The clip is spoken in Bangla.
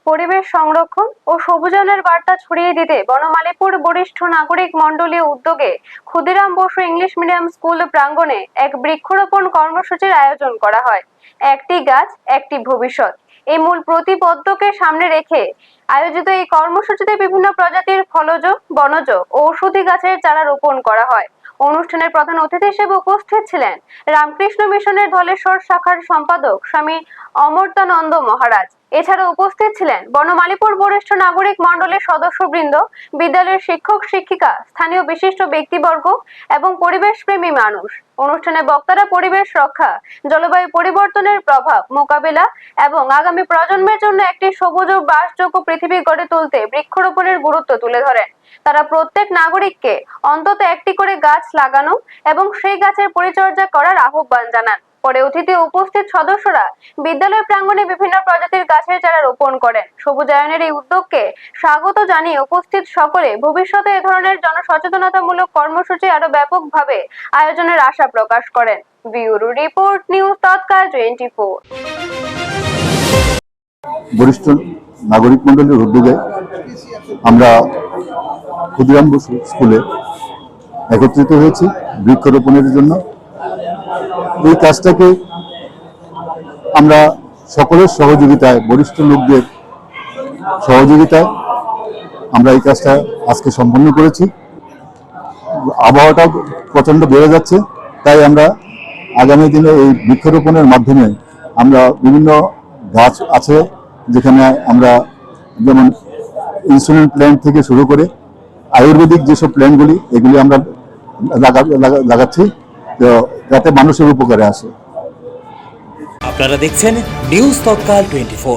পরিবেশ সংরক্ষণ ও সবুজায়নের বার্তা ছড়িয়ে দিতে বনমালীপুর বরিষ্ঠ নাগরিক মণ্ডলীয় উদ্যোগে Khudiram Bose English medium school প্রাঙ্গণে এক বৃক্ষরোপণ কর্মসূচির আয়োজন করা হয়। একটি গাছ একটি ভবিষ্যৎ এই মূল প্রতিপাদ্যকে সামনে রেখে আয়োজিত এই কর্মসূচিতে বিভিন্ন প্রজাতির ফলজ, বনজ ও ঔষধি গাছের চারা রোপণ করা হয়। অনুষ্ঠানের প্রধান অতিথি হিসেবে উপস্থিত ছিলেন রামকৃষ্ণ মিশনের ধলেশ্বর শাখার সম্পাদক স্বামী অমর্তানন্দ মহারাজ। এছাড়া উপস্থিত ছিলেন বনমালীপুর বরিষ্ঠ নাগরিক মণ্ডলের সদস্যবৃন্দ, বিদ্যালয়ের শিক্ষক শিক্ষিকা, স্থানীয় বিশিষ্ট ব্যক্তিবর্গ এবং পরিবেশ প্রেমী মানুষ। অনুষ্ঠানে বক্তারা পরিবেশ রক্ষা, জলবায়ু পরিবর্তনের প্রভাব মোকাবিলা এবং আগামী প্রজন্মের জন্য একটি সবুজ ও বাসযোগ্য পৃথিবী গড়ে তুলতে বৃক্ষরোপণের গুরুত্ব তুলে ধরেন। তারা প্রত্যেক নাগরিককে অন্তত একটি করে গাছ লাগানো এবং সেই গাছের পরিচর্যা করার আহ্বান জানান। পরে অতিথি উপস্থিত সদস্যরা বিদ্যালয় প্রাঙ্গণে বিভিন্ন প্রজাতির গাছের চারা রোপণ করেন। সবুজায়নের এই উদ্যোগকে স্বাগত জানিয়ে উপস্থিত সকলে ভবিষ্যতে এ ধরনের জনসচেতনতামূলক কর্মসূচি আরো ব্যাপকভাবে আয়োজনের আশা প্রকাশ করেন। ব্যুরো রিপোর্ট, নিউজ তৎকাল 24। বরিষ্ঠ নাগরিক মণ্ডলীর উদ্যোগে আমরা ক্ষুদিরাম বসু স্কুলে একত্রিত হয়েছি বৃক্ষরোপণের জন্য। এই কাজটাকে আমরা সকলের সহযোগিতায়, বরিষ্ঠ লোকদের সহযোগিতায় আমরা এই কাজটা আজকে সম্পন্ন করেছি। আবহাওয়াটা প্রচণ্ড বেড়ে যাচ্ছে, তাই আমরা আগামী দিনে এই বৃক্ষরোপণের মাধ্যমে আমরা বিভিন্ন গাছ আছে যেখানে আমরা যেমন ইনসুলিন প্ল্যান্ট থেকে শুরু করে আয়ুর্বেদিক যেসব প্ল্যান্টগুলি এগুলি আমরা লাগাচ্ছি যাতে মানুষের উপকারে আসে। আপনারা দেখছেন নিউজ তৎকাল 24।